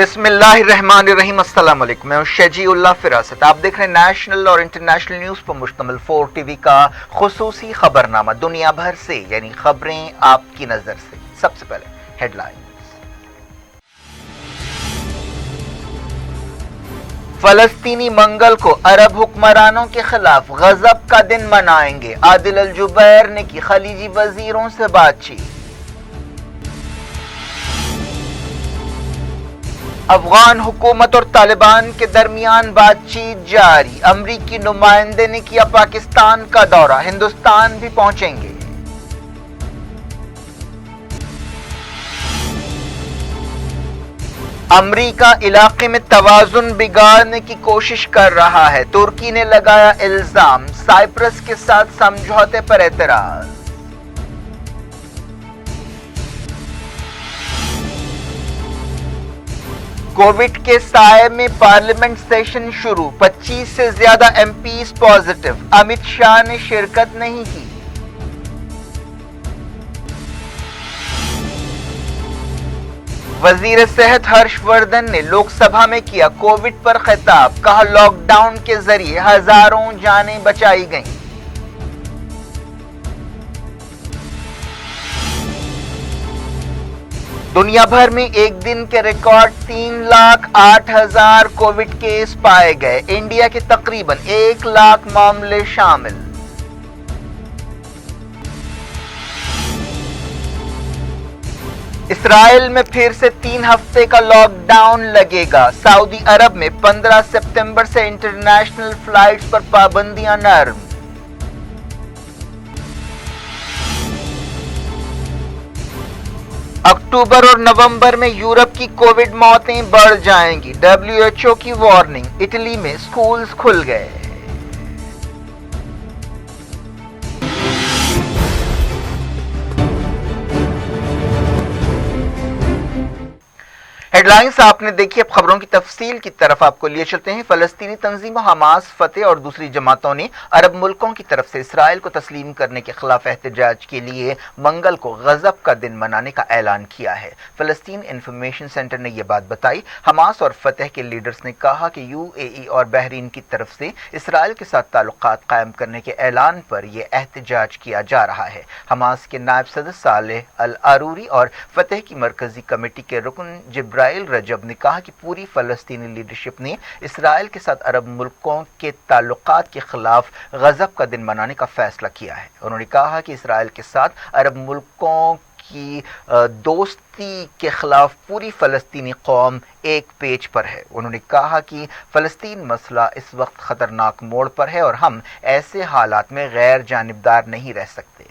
बिस्मिल्लाहिर्रहमानिर्रहीम। अस्सलाम वालेकुम। मैं हूं शजी उल्लाह फिरासत। आप देख रहे हैं नेशनल और इंटरनेशनल न्यूज पर मुश्तमिल 4 टीवी का खुसूसी खबरनामा, दुनिया भर से यानी खबरें आपकी नजर से। सबसे पहले हेडलाइंस। फलस्तीनी मंगल को अरब हुक्मरानों के खिलाफ गजब का दिन मनाएंगे। आदिल अल जुबैर ने की खलीजी वजीरों से बातचीत। अफगान हुकूमत और तालिबान के दरमियान बातचीत जारी। अमरीकी नुमाइंदे ने किया पाकिस्तान का दौरा, हिंदुस्तान भी पहुंचेंगे। अमरीका इलाके में तवाजुन बिगाड़ने की कोशिश कर रहा है, तुर्की ने लगाया इल्जाम। साइप्रस के साथ समझौते पर एतराज। कोविड के साए में पार्लियामेंट सेशन शुरू, 25 से ज्यादा एमपीज पॉजिटिव। अमित शाह ने शिरकत नहीं की। वजीर सेहत हर्षवर्धन ने लोकसभा में किया कोविड पर खिताब, कहा लॉकडाउन के जरिए हजारों जानें बचाई गईं। दुनिया भर में एक दिन के रिकॉर्ड 3,08,000 कोविड केस पाए गए। इंडिया के तकरीबन 1 लाख मामले शामिल। इसराइल में फिर से 3 हफ्ते का लॉकडाउन लगेगा। सऊदी अरब में 15 सितंबर से इंटरनेशनल फ्लाइट्स पर पाबंदियां नरम। अक्टूबर और नवंबर में यूरोप की कोविड मौतें बढ़ जाएंगी। डब्ल्यूएचओ की वार्निंग। इटली में स्कूल्स खुल गए। हेडलाइंस आपने देखी, अब खबरों की तफसील की तरफ आपको लिए चलते हैं। फलस्तीनी तंजीमों हमास, फतेह और दूसरी जमातों ने अरब मुल्कों की तरफ से इसराइल को तस्लीम करने के खिलाफ एहतजाज के लिए मंगल को गजब का दिन मनाने का ऐलान किया है। फलस्तीन इंफॉर्मेशन सेंटर ने यह बात बताई। हमास और फतेह के लीडर्स ने कहा कि यूएई और बहरीन की तरफ से इसराइल के साथ ताल्लुकात कायम करने के ऐलान पर यह एहतजाज किया जा रहा है। हमास के नायब सदर सालेह अल अरूरी और फतेह की मरकजी कमेटी के रुकन जिब्राइल रजब ने कहा कि पूरी फलस्तीनी लीडरशिप ने इसराइल के साथ अरब मुल्कों के ताल्लुकात के खिलाफ गजब का दिन मनाने का फैसला किया है। उन्होंने कहा कि इसराइल के साथ अरब मुल्कों की दोस्ती के खिलाफ पूरी फलस्तीनी कौम एक पेज पर है। उन्होंने कहा कि फलस्तीन मसला इस वक्त खतरनाक मोड़ पर है और हम ऐसे हालात में गैर जानिबदार नहीं रह सकते।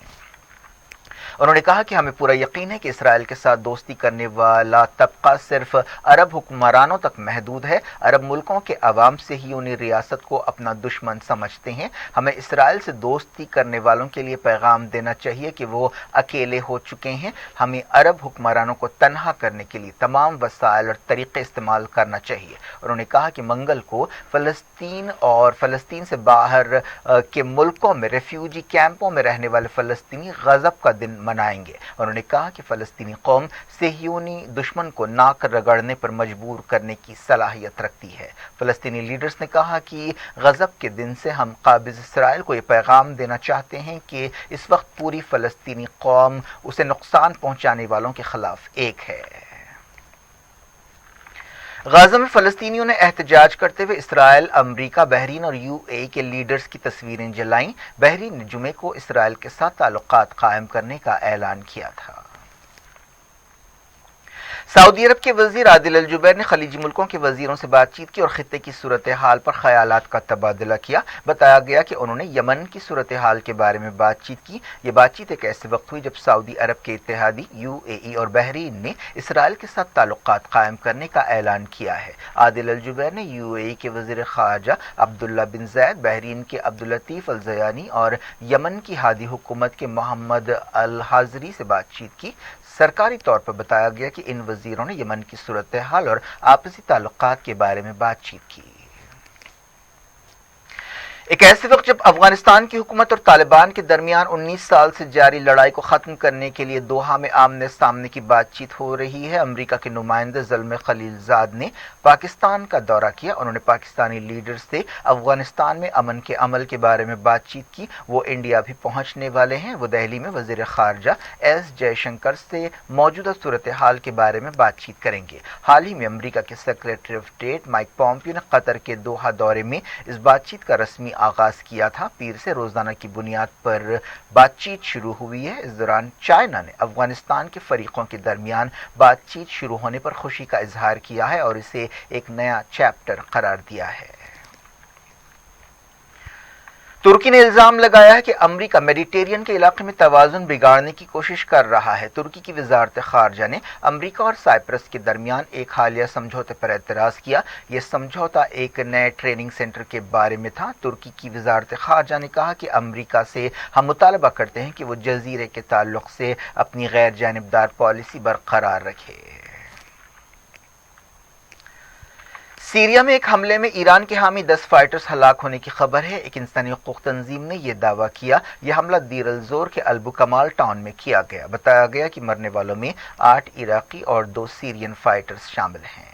उन्होंने कहा कि हमें पूरा यकीन है कि इसराइल के साथ दोस्ती करने वाला तबका सिर्फ अरब हुक्मरानों तक महदूद है। अरब मुल्कों के अवाम से ही उन्हें रियासत को अपना दुश्मन समझते हैं। हमें इसराइल से दोस्ती करने वालों के लिए पैगाम देना चाहिए कि वो अकेले हो चुके हैं। हमें अरब हुक्मरानों को तनहा करने के लिए तमाम वसाइल और तरीके इस्तेमाल करना चाहिए। उन्होंने कहा कि मंगल को फ़लस्तीन और फ़लस्तीन से बाहर के मुल्कों में रेफ्यूजी कैंपों में रहने वाले फ़लस्तीनी गजब का दिन मनाएंगे। उन्होंने कहा कि फ़लस्तीनी कौम सेहियोनी दुश्मन को नाक रगड़ने पर मजबूर करने की सलाहियत रखती है। फ़लस्तीनी लीडर्स ने कहा कि गज़ब के दिन से हम काबिज़ इसराइल को ये पैगाम देना चाहते हैं कि इस वक्त पूरी फ़लस्तीनी कौम उसे नुकसान पहुंचाने वालों के खिलाफ एक है। गाज़ा में फ़लस्तीनियों ने एहतजाज करते हुए इसराइल, अमरीका, बहरीन और यूएई के लीडर्स की तस्वीरें जलाईं। बहरीन ने जुमे को इसराइल के साथ ताल्लुकात कायम करने का ऐलान किया था। सऊदी अरब के वजीर आदिल अल जुबैर ने खलीजी मुल्कों के वजीरों से बातचीत की और खित्ते की सूरत हाल पर ख्यालात का तबादला किया। बताया गया कि उन्होंने यमन की सूरत हाल के बारे में बातचीत की। ये बातचीत एक ऐसे वक्त हुई जब सऊदी अरब के इत्तेहादी यूएई और बहरीन ने इसराइल के साथ ताल्लुकात कायम करने का ऐलान किया है। आदिल अल जुबैर ने यूएई के वजीर खारजा अब्दुल्ला बिन ज़ैद, बहरीन के अब्दुल लतीफ़ अल ज़यानी और यमन की हादी हुकूमत के मोहम्मद अल हाजरी से बातचीत की। सरकारी तौर पर बताया गया कि इन वजीरों ने यमन की सूरत हाल और आपसी ताल्लुकात के बारे में बातचीत की। ایک ایسے وقت جب افغانستان کی حکومت اور طالبان کے درمیان 19 سال سے جاری لڑائی کو ختم کرنے کے لیے دوحہ میں آمنے سامنے کی بات چیت ہو رہی ہے، امریکہ کے نمائندے زلمے خلیل زاد نے پاکستان کا دورہ کیا۔ انہوں نے پاکستانی لیڈر سے افغانستان میں امن کے عمل کے بارے میں بات چیت کی۔ وہ انڈیا بھی پہنچنے والے ہیں۔ وہ دہلی میں وزیر خارجہ ایس جے شنکر سے موجودہ صورتحال کے بارے میں بات چیت کریں گے۔ حال ہی میں امریکہ کے secretary of state mic Pompeo نے قطر کے دوحہ دورے میں اس بات چیت کا رسمی آغاز کیا تھا۔ پیر سے روزانہ کی بنیاد پر بات چیت شروع ہوئی ہے۔ اس دوران چائنا نے افغانستان کے فریقوں کے درمیان بات چیت شروع ہونے پر خوشی کا اظہار کیا ہے اور اسے ایک نیا چیپٹر قرار دیا ہے۔ ترکی نے الزام لگایا ہے کہ امریکہ میڈیٹرین کے علاقے میں توازن بگاڑنے کی کوشش کر رہا ہے۔ ترکی کی وزارت خارجہ نے امریکہ اور سائپرس کے درمیان ایک حالیہ سمجھوتے پر اعتراض کیا۔ یہ سمجھوتا ایک نئے ٹریننگ سینٹر کے بارے میں تھا۔ ترکی کی وزارت خارجہ نے کہا کہ امریکہ سے ہم مطالبہ کرتے ہیں کہ وہ جزیرے کے تعلق سے اپنی غیر جانبدار پالیسی برقرار رکھے۔ سیریا میں ایک حملے میں ایران کے حامی 10 فائٹرز ہلاک ہونے کی خبر ہے۔ ایک انسانی حقوق تنظیم نے یہ دعویٰ کیا۔ یہ حملہ دیر الزور کے البو کمال ٹاؤن میں کیا گیا۔ بتایا گیا کہ مرنے والوں میں 8 عراقی اور 2 سیرین فائٹرز شامل ہیں۔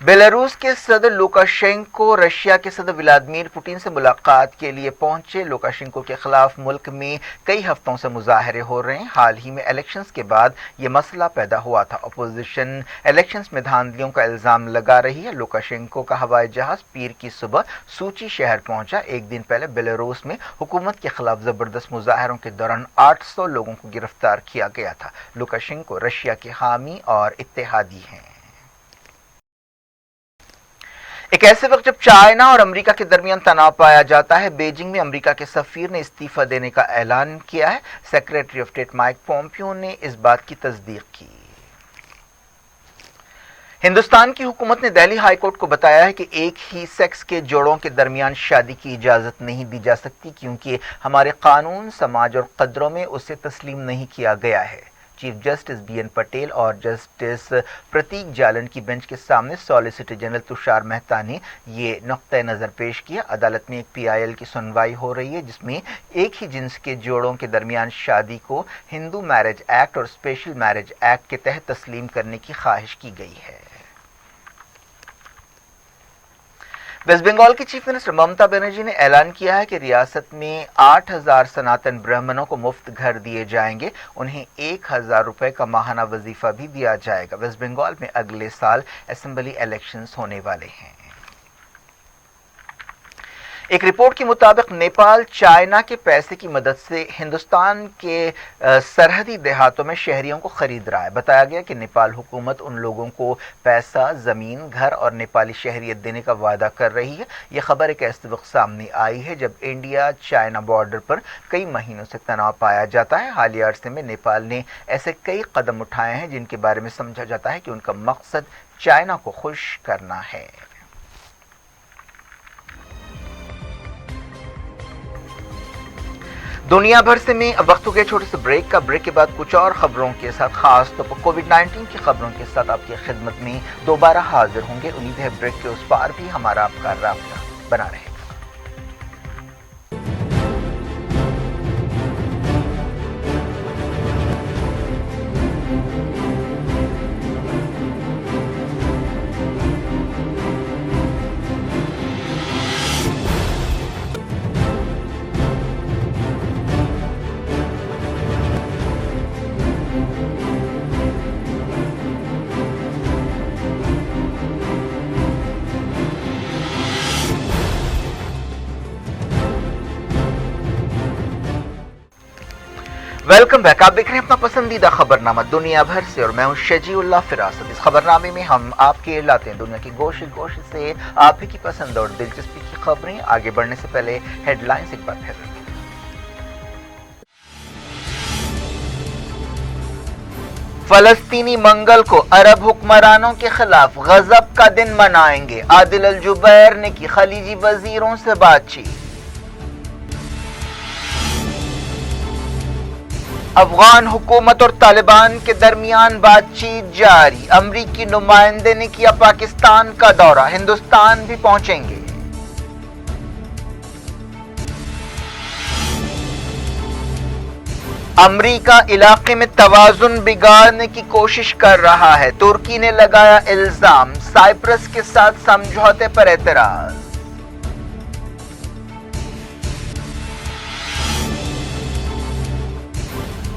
بیلاروس کے صدر لوکاشینکو رشیا کے صدر ولادیمیر پوٹن سے ملاقات کے لیے پہنچے۔ لوکاشینکو کے خلاف ملک میں کئی ہفتوں سے مظاہرے ہو رہے ہیں۔ حال ہی میں الیکشنز کے بعد یہ مسئلہ پیدا ہوا تھا۔ اپوزیشن الیکشنز میں دھاندلیوں کا الزام لگا رہی ہے۔ لوکاشینکو کا ہوائی جہاز پیر کی صبح سوچی شہر پہنچا۔ ایک دن پہلے بیلاروس میں حکومت کے خلاف زبردست مظاہروں کے دوران 800 لوگوں کو گرفتار کیا گیا تھا۔ لوکاشینکو رشیا کے حامی اور اتحادی ہیں۔ ایک ایسے وقت جب چائنا اور امریکہ کے درمیان تناؤ پایا جاتا ہے، بیجنگ میں امریکہ کے سفیر نے استعفی دینے کا اعلان کیا ہے۔ Secretary of state mic Pompeo نے اس بات کی تصدیق کی۔ ہندوستان کی حکومت نے دہلی ہائی کورٹ کو بتایا ہے کہ ایک ہی سیکس کے جوڑوں کے درمیان شادی کی اجازت نہیں دی جا سکتی کیونکہ ہمارے قانون، سماج اور قدروں میں اسے تسلیم نہیں کیا گیا ہے۔ Chief justice B N Patel اور جسٹس پرتیک جالن کی بینچ کے سامنے سالیسیٹر جنرل تشار مہتا نے یہ نقطۂ نظر پیش کیا۔ عدالت میں ایک PIL کی سنوائی ہو رہی ہے جس میں ایک ہی جنس کے جوڑوں کے درمیان شادی کو ہندو میرج ایکٹ اور اسپیشل میرج ایکٹ کے تحت تسلیم کرنے کی خواہش کی گئی ہے۔ ویسٹ بنگال کی چیف منسٹر ممتا بنرجی نے اعلان کیا ہے کہ ریاست میں 8000 سناتن برہمنوں کو مفت گھر دیے جائیں گے۔ انہیں 1000 روپے کا ماہانہ وظیفہ بھی دیا جائے گا۔ ویسٹ بنگال میں اگلے سال اسمبلی الیکشنز ہونے والے ہیں۔ ایک رپورٹ کے مطابق نیپال چائنا کے پیسے کی مدد سے ہندوستان کے سرحدی دیہاتوں میں شہریوں کو خرید رہا ہے۔ بتایا گیا کہ نیپال حکومت ان لوگوں کو پیسہ، زمین، گھر اور نیپالی شہریت دینے کا وعدہ کر رہی ہے۔ یہ خبر ایک ایسے وقت سامنے آئی ہے جب انڈیا چائنا بارڈر پر کئی مہینوں سے تناؤ پایا جاتا ہے۔ حالیہ عرصے میں نیپال نے ایسے کئی قدم اٹھائے ہیں جن کے بارے میں سمجھا جاتا ہے کہ ان کا مقصد چائنا کو خوش کرنا ہے۔ دنیا بھر سے میں اب وقت ہو گیا چھوٹے سے بریک کا۔ بریک کے بعد کچھ اور خبروں کے ساتھ، خاص طور پر کووڈ-19 کی خبروں کے ساتھ آپ کی خدمت میں دوبارہ حاضر ہوں گے۔ امید ہے بریک کے اس پار بھی ہمارا آپ کا رابطہ بنا رہے گا۔ Welcome back. آپ دیکھ رہے ہیں اپنا پسندیدہ خبرنامہ دنیا بھر سے اور میں ہوں شجیع اللہ فراست۔ اس خبرنامے میں ہم آپ کے لاتے ہیں دنیا کی گوشے گوشے سے آپ ہی کی پسند اور دلچسپی کی خبریں۔ آگے بڑھنے سے پہلے ہیڈ لائنز ایک بار پھر۔ فلسطینی منگل کو عرب حکمرانوں کے خلاف غضب کا دن منائیں گے۔ عادل الجبیر نے کی خلیجی وزیروں سے بات چیت۔ افغان حکومت اور طالبان کے درمیان بات چیت جاری۔ امریکی نمائندے نے کیا پاکستان کا دورہ، ہندوستان بھی پہنچیں گے۔ امریکہ علاقے میں توازن بگاڑنے کی کوشش کر رہا ہے، ترکی نے لگایا الزام، سائپرس کے ساتھ سمجھوتے پر اعتراض۔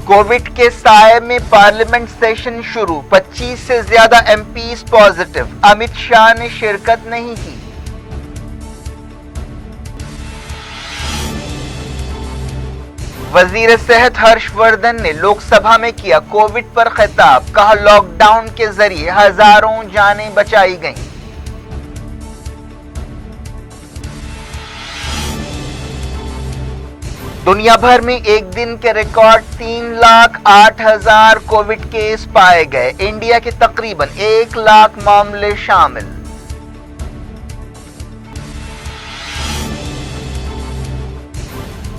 کووڈ کے سائے میں پارلیمنٹ سیشن شروع، 25 سے زیادہ M Ps positive, Amit Shah نے شرکت نہیں کی۔ وزیر صحت ہرش وردھن نے لوک سبھا میں کیا کووڈ پر خطاب، کہا لاک ڈاؤن کے ذریعے ہزاروں جانیں بچائی گئیں۔ دنیا بھر میں ایک دن کے ریکارڈ 3,08,000 کووڈ کیس پائے گئے، انڈیا کے تقریباً 1 لاکھ معاملے شامل۔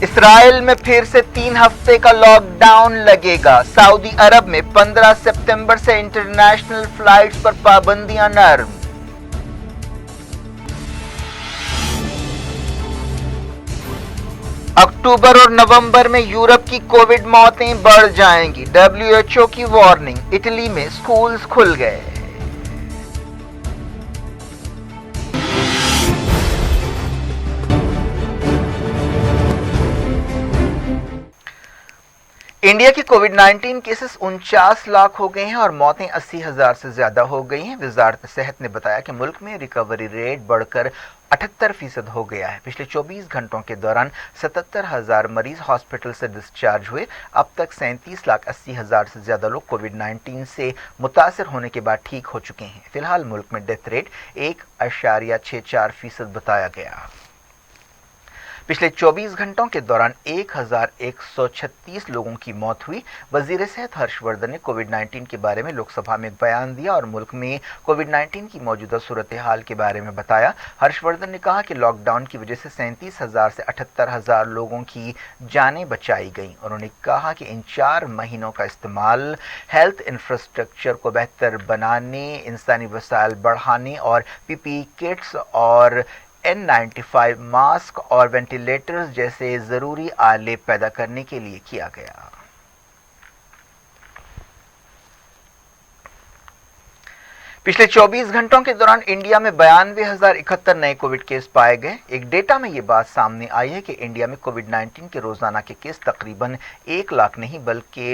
اسرائیل میں پھر سے 3 ہفتے کا لاک ڈاؤن لگے گا، سعودی عرب میں 15 ستمبر سے انٹرنیشنل فلائٹس پر پابندیاں نرم۔ اکتوبر اور نومبر میں یورپ کی کووڈ موتیں بڑھ جائیں گی، WHO کی وارننگ، اٹلی میں سکولز کھل گئے۔ انڈیا کے کووڈ 19 کیسز 49 لاکھ ہو گئے ہیں اور موتیں 80,000 سے زیادہ ہو گئی ہیں۔ وزارت صحت نے بتایا کہ ملک میں ریکوری ریٹ بڑھ کر 78% ہو گیا ہے۔ پچھلے 24 گھنٹوں کے دوران 77,000 مریض ہاسپٹل سے ڈسچارج ہوئے۔ اب تک 37,80,000 سے زیادہ لوگ کووڈ 19 سے متاثر ہونے کے بعد ٹھیک ہو چکے ہیں۔ فی الحال ملک میں ڈیتھ ریٹ 1.64% بتایا گیا۔ پچھلے 24 گھنٹوں کے دوران 1,136 لوگوں کی موت ہوئی۔ وزیر صحت ہرش وردھن نے کووڈ 19 کے بارے میں لوک سبھا میں بیان دیا اور ملک میں کووڈ 19 کی موجودہ صورتحال کے بارے میں بتایا۔ ہرش وردھن نے کہا کہ لاک ڈاؤن کی وجہ سے 37,000 سے 78,000 لوگوں کی جانیں بچائی گئیں۔ انہوں نے کہا کہ ان 4 مہینوں کا استعمال ہیلتھ انفراسٹرکچر کو بہتر بنانے، انسانی وسائل بڑھانے اور PPE کٹس اور N95 ماسک اور وینٹیلیٹرز جیسے ضروری آلے پیدا کرنے کے لیے کیا گیا۔ پچھلے 24 گھنٹوں کے دوران انڈیا میں 92,071 نئے کووڈ کیس پائے گئے۔ ایک ڈیٹا میں یہ بات سامنے آئی ہے کہ انڈیا میں کووڈ 19 کے روزانہ کے کیس تقریباً 1 لاکھ نہیں بلکہ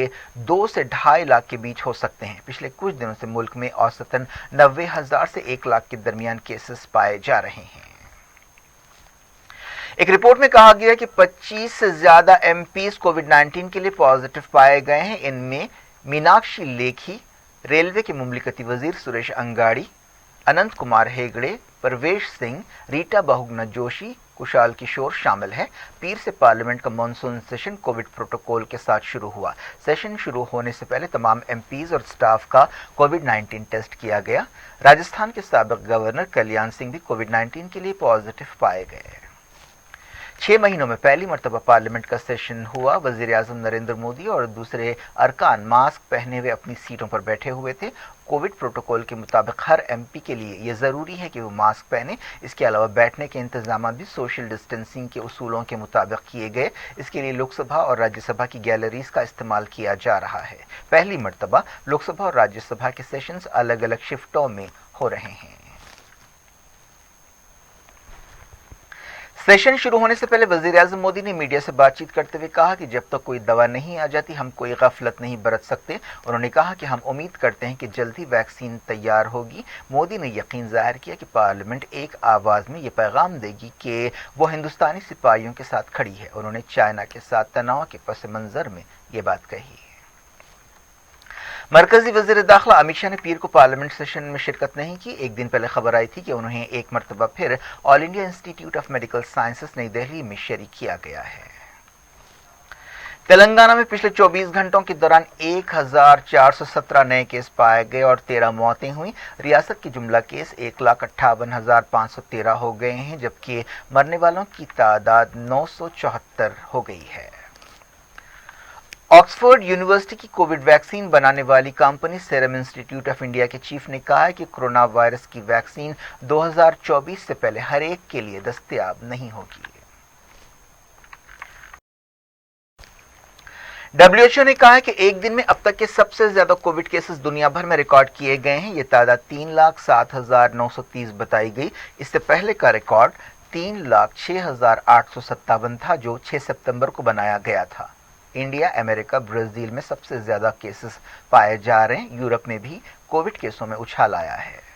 2 سے 2.5 لاکھ کے بیچ ہو سکتے ہیں۔ پچھلے کچھ دنوں سے ملک میں اوسطاً 90,000 سے 1 لاکھ کے درمیان کیسز پائے جا رہے ہیں۔ ایک رپورٹ میں کہا گیا کہ 25 سے زیادہ ایم پیز کووڈ 19 کے لیے پازیٹو پائے گئے ہیں۔ ان میں میناکشی لیکھی، ریلوے کے مملکتی وزیر سریش انگاڑی، اننت کمار ہیگڑے، پرویش سنگھ، ریٹا بہگنا جوشی، کشال کشور شامل ہیں۔ پیر سے پارلیمنٹ کا مانسون سیشن کووڈ پروٹوکول کے ساتھ شروع ہوا۔ سیشن شروع ہونے سے پہلے تمام ایم پیز اور سٹاف کا کووڈ 19 ٹیسٹ کیا گیا۔ راجستھان کے سابق گورنر کلیان سنگھ بھی کووڈ 19 کے لیے پازیٹو پائے گئے۔ 6 مہینوں میں پہلی مرتبہ پارلیمنٹ کا سیشن ہوا۔ وزیر اعظم نریندر مودی اور دوسرے ارکان ماسک پہنے ہوئے اپنی سیٹوں پر بیٹھے ہوئے تھے۔ کووڈ پروٹوکول کے مطابق ہر ایم پی کے لیے یہ ضروری ہے کہ وہ ماسک پہنے۔ اس کے علاوہ بیٹھنے کے انتظامات بھی سوشل ڈسٹینسنگ کے اصولوں کے مطابق کیے گئے۔ اس کے لیے لوک سبھا اور راجیہ سبھا کی گیلریز کا استعمال کیا جا رہا ہے۔ پہلی مرتبہ لوک سبھا اور راجیہ سبھا کے سیشنز الگ الگ شفٹوں میں ہو رہے ہیں۔ سیشن شروع ہونے سے پہلے وزیر اعظم مودی نے میڈیا سے بات چیت کرتے ہوئے کہا کہ جب تک کوئی دوا نہیں آ جاتی ہم کوئی غفلت نہیں برت سکتے۔ انہوں نے کہا کہ ہم امید کرتے ہیں کہ جلد ہی ویکسین تیار ہوگی۔ مودی نے یقین ظاہر کیا کہ پارلیمنٹ ایک آواز میں یہ پیغام دے گی کہ وہ ہندوستانی سپاہیوں کے ساتھ کھڑی ہے۔ انہوں نے چائنا کے ساتھ تناؤ کے پس منظر میں یہ بات کہی۔ مرکزی وزیر داخلہ امت شاہ نے پیر کو پارلیمنٹ سیشن میں شرکت نہیں کی۔ ایک دن پہلے خبر آئی تھی کہ انہیں ایک مرتبہ پھر آل انڈیا انسٹی ٹیوٹ آف میڈیکل سائنسز نئی دہلی میں شریک کیا گیا ہے۔ تلنگانہ میں پچھلے 24 گھنٹوں کے دوران 1,417 نئے کیس پائے گئے اور 13 موتیں ہوئیں۔ ریاست کے جملہ کیس 1,58,513 ہو گئے ہیں جبکہ مرنے والوں کی تعداد 974 ہو گئی ہے۔ آکسفورڈ یونیورسٹی کی کووڈ ویکسین بنانے والی کمپنی سیرم انسٹی ٹیوٹ آف انڈیا کے چیف نے کہا ہے کہ کورونا وائرس کی ویکسین 2024 سے پہلے ہر ایک کے لیے دستیاب نہیں ہوگی۔ WHO ने कहा है कि एक दिन में अब तक के सबसे ज्यादा कोविड केसेस दुनिया भर में रिकॉर्ड किए गए हैं। ये तादाद 3,07,930 बताई गई। इससे पहले का रिकॉर्ड 3,06,857 था, जो 6 सितंबर को बनाया गया था। इंडिया, अमेरिका, ब्राजील में सबसे ज्यादा केसेस पाए जा रहे हैं। यूरोप में भी कोविड केसों में उछाल आया है।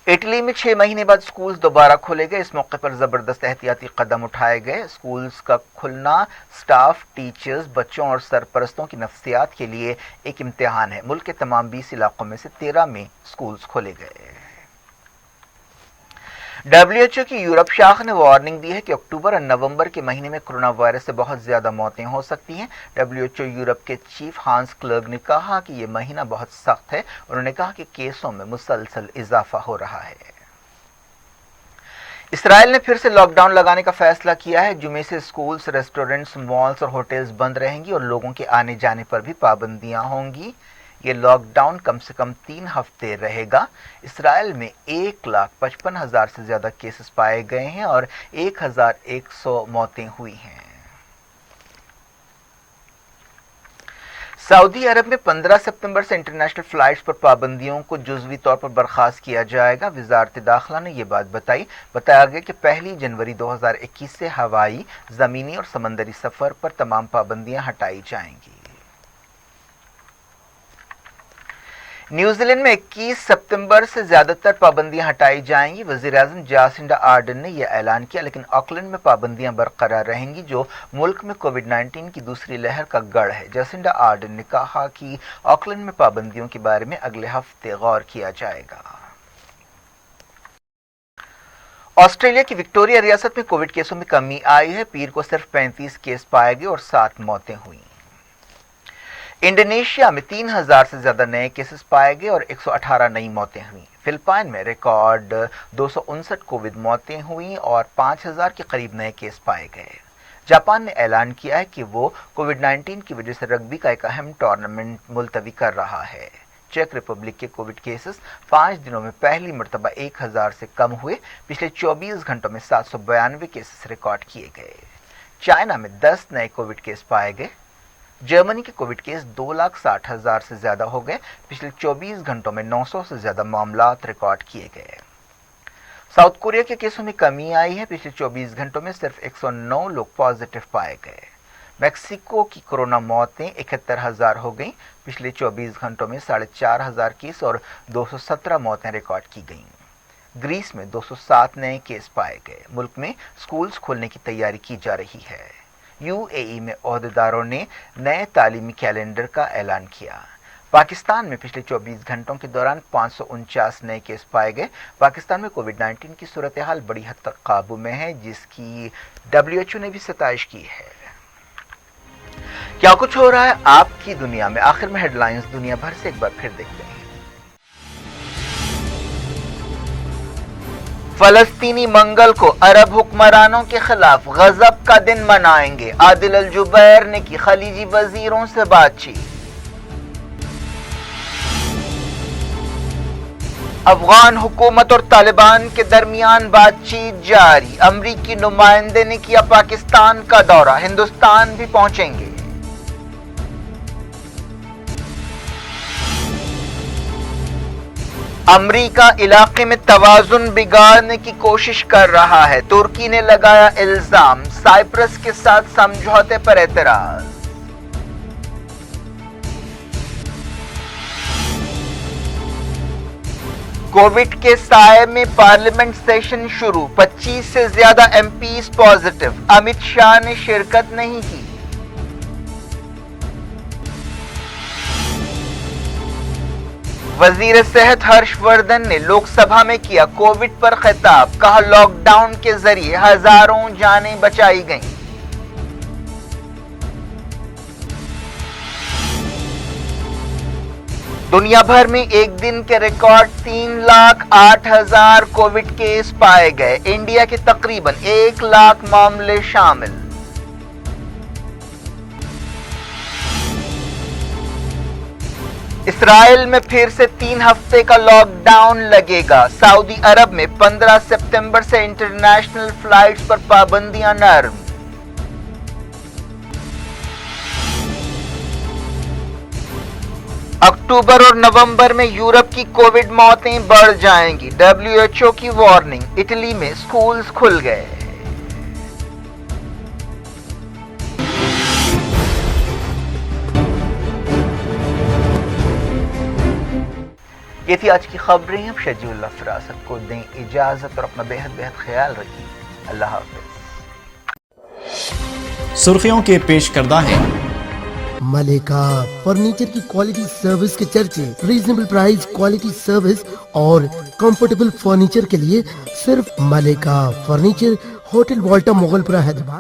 इटली में 6 महीने बाद स्कूल्स दोबारा खोले गए। इस मौके पर जबरदस्त एहतियाती कदम उठाए गए। स्कूल्स का खुलना स्टाफ, टीचर्स, बच्चों और सरपरस्तों की नफ्सियात के लिए एक इम्तिहान है। मुल्क के तमाम 20 इलाकों में से 13 में स्कूल्स खोले गए। WHO की यूरोप शाख ने वार्निंग दी है कि अक्टूबर और नवंबर के महीने में कोरोना वायरस से बहुत ज्यादा मौतें हो सकती हैं। WHO यूरोप के चीफ हांस क्लर्क ने कहा कि यह महीना बहुत सख्त है। उन्होंने कहा कि केसों में मुसलसल इजाफा हो रहा है। इसराइल ने फिर से लॉकडाउन लगाने का फैसला किया है। जुमे से स्कूल्स, रेस्टोरेंट्स, मॉल्स और होटल्स बंद रहेंगी और लोगों के आने जाने पर भी पाबंदियां होंगी। ये लॉकडाउन कम से कम 3 हफ्ते रहेगा। इसराइल में 1,55,000 से ज्यादा केसेस पाए गए हैं और 1,100 मौतें हुई हैं। सऊदी अरब में 15 सितंबर से इंटरनेशनल फ्लाइट्स पर पाबंदियों को जुज़वी तौर पर बर्खास्त किया जाएगा। वजारत दाखिला ने यह बात बताई। बताया गया कि 1 जनवरी 2021 से हवाई, जमीनी और समंदरी सफर पर तमाम पाबंदियां हटाई जाएंगी। न्यूजीलैंड में 21 सितंबर से ज्यादातर पाबंदियां हटाई जाएंगी। वज़ीर-ए-आज़म जासिंडा आर्डन ने यह ऐलान किया, लेकिन ऑकलैंड में पाबंदियां बरकरार रहेंगी, जो मुल्क में कोविड-19 की दूसरी लहर का गढ़ है। जासिंडा आर्डन ने कहा कि ऑकलैंड में पाबंदियों के बारे में अगले हफ्ते गौर किया जाएगा। ऑस्ट्रेलिया की विक्टोरिया रियासत में कोविड केसों में कमी आई है। पीर को सिर्फ 35 केस पाए गए और 7 मौतें हुई। इंडोनेशिया में 3,000 से ज्यादा नए केसेस पाए गए और 118 नई मौतें हुई। फिलिपाइन में रिकॉर्ड 259 कोविड मौतें हुई और 5,000 के करीब नए केस पाए गए। जापान ने ऐलान किया है कि वो कोविड-19 की वजह से रग्बी का एक अहम टूर्नामेंट मुलतवी कर रहा है। चेक रिपब्लिक के कोविड केसेस 5 दिनों में पहली मरतबा 1,000 से कम हुए। पिछले 24 घंटों में 792 केसेस रिकॉर्ड किए गए। चाइना में 10 नए कोविड केस पाए गए। जर्मनी के कोविड केस 2,60,000 से ज्यादा हो गए। पिछले 24 घंटों में 900 से ज्यादा मामलात रिकॉर्ड किए गए। साउथ कोरिया के केसों में कमी आई है। पिछले 24 घंटों में सिर्फ 109 लोग पॉजिटिव पाए गए। मैक्सिको की कोरोना मौतें 71,000 हो गईं। पिछले 24 घंटों में 4,500 केस और 217 मौतें रिकॉर्ड की गईं। ग्रीस में 207 नए केस पाए गए। मुल्क में स्कूल्स खोलने की तैयारी की जा रही है। यूएई में ओहदेदारों ने नए तालीमी कैलेंडर का ऐलान किया। पाकिस्तान में पिछले 24 घंटों के दौरान 549 नए केस पाए गए। पाकिस्तान में कोविड-19 की सूरत हाल बड़ी हद तक काबू में है, जिसकी WHO ने भी सताइश की है। क्या कुछ हो रहा है आपकी दुनिया में? आखिर में हेडलाइंस दुनिया भर से एक बार फिर देखते हैं। फलस्तीनी मंगल को अरब हुक्मरानों के खिलाफ गजब का दिन मनाएंगे। आदिल अल जुबैर ने की खलीजी वजीरों से बातचीत। अफगान हुकूमत और तालिबान के दरमियान बातचीत जारी। अमरीकी नुमाइंदे ने किया पाकिस्तान का दौरा, हिंदुस्तान भी पहुंचेंगे। अमरीका इलाके में तवाजुन बिगाड़ने की कोशिश कर रहा है। तुर्की ने लगाया इल्जाम। साइप्रस के साथ समझौते पर एतराज। कोविड के साए में पार्लियामेंट सेशन शुरू। 25 से ज्यादा एमपीज पॉजिटिव। अमित शाह ने शिरकत नहीं की। वजीर सेहत हर्षवर्धन ने लोकसभा में किया कोविड पर खिताब। कहा लॉकडाउन के जरिए हजारों जानें बचाई गईं। दुनिया भर में एक दिन के रिकॉर्ड 3,08,000 कोविड केस पाए गए। इंडिया के तकरीबन 1 लाख मामले शामिल। इसराइल में फिर से 3 हफ्ते का लॉकडाउन लगेगा। सऊदी अरब में 15 सितंबर से इंटरनेशनल फ्लाइट्स पर पाबंदियां नर्म। अक्टूबर और नवंबर में यूरोप की कोविड मौतें बढ़ जाएंगी, WHO की वार्निंग। इटली में स्कूल्स खुल गए। ये थी आज की खबरें। अब शजीउल्लाह फिरासत को दें इजाजत और अपना बेहद ख्याल रखिए। अल्लाह हाफिज। सुर्खियों के पेश करदा है मलिका फर्नीचर की क्वालिटी सर्विस के चर्चे, रीजनेबल प्राइस, क्वालिटी सर्विस और कंफर्टेबल फर्नीचर के लिए सिर्फ मलिका फर्नीचर, होटल वॉल्टा, मुगलपुरा, हैदराबाद।